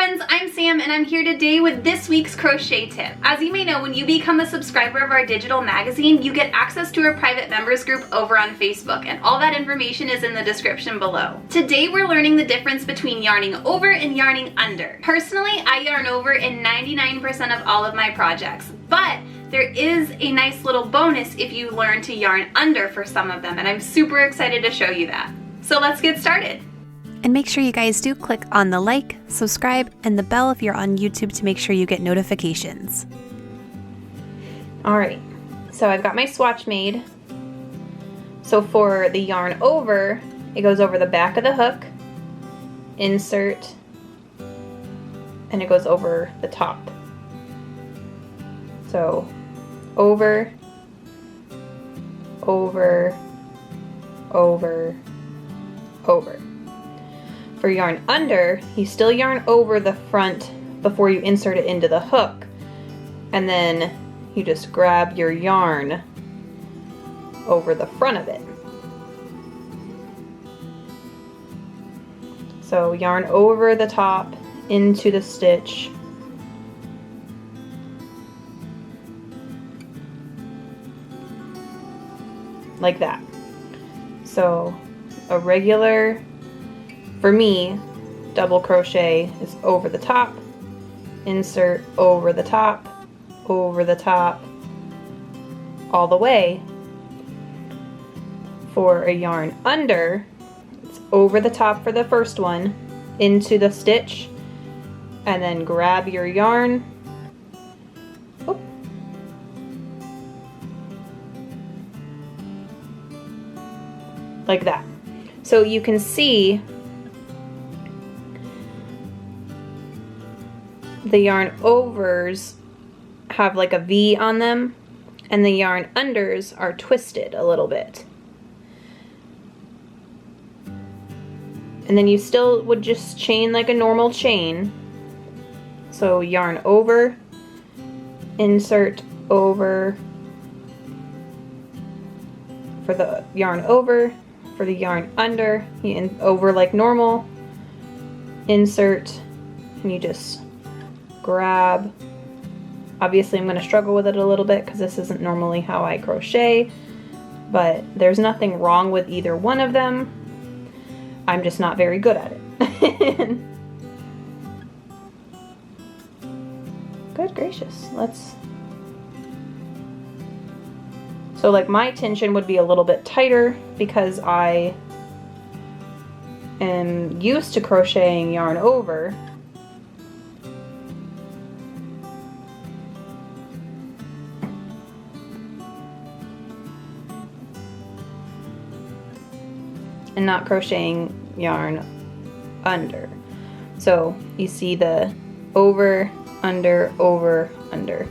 friends, I'm Sam and I'm here today with this week's crochet tip. As you may know, when you become a subscriber of our digital magazine, you get access to our private members group over on Facebook, and all that information is in the description below. Today we're learning the difference between yarning over and yarning under. Personally, I yarn over in 99% of all of my projects, but there is a nice little bonus if you learn to yarn under for some of them, and I'm super excited to show you that. So let's get started. And make sure you guys do click on the like, subscribe, and the bell if you're on YouTube to make sure you get notifications. Alright, so I've got my swatch made. So for the yarn over, it goes over the back of the hook, insert, and it goes over the top. So over, over, over, over. For yarn under, you still yarn over the front before you insert it into the hook, and then you just grab your yarn over the front of it. So yarn over the top into the stitch, like that. So a regular, for me, double crochet is over the top, insert over the top, all the way. For a yarn under, it's over the top for the first one, into the stitch, and then grab your yarn, like that. So you can see the yarn overs have like a V on them, and the yarn unders are twisted a little bit. And then you still would just chain like a normal chain. So yarn over, insert over, for the yarn over, for the yarn under, you over like normal, insert, and you just grab. Obviously I'm going to struggle with it a little bit because this isn't normally how I crochet, but there's nothing wrong with either one of them. I'm just not very good at it. Good gracious, so like my tension would be a little bit tighter because I am used to crocheting yarn over. And not crocheting yarn under. So you see the over, under, over, under.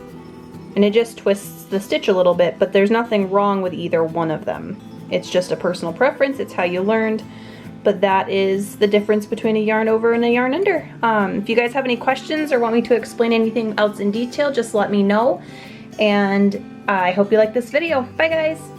And it just twists the stitch a little bit, but there's nothing wrong with either one of them. It's just a personal preference, it's how you learned, but that is the difference between a yarn over and a yarn under. If you guys have any questions or want me to explain anything else in detail, just let me know. And I hope you like this video. Bye guys!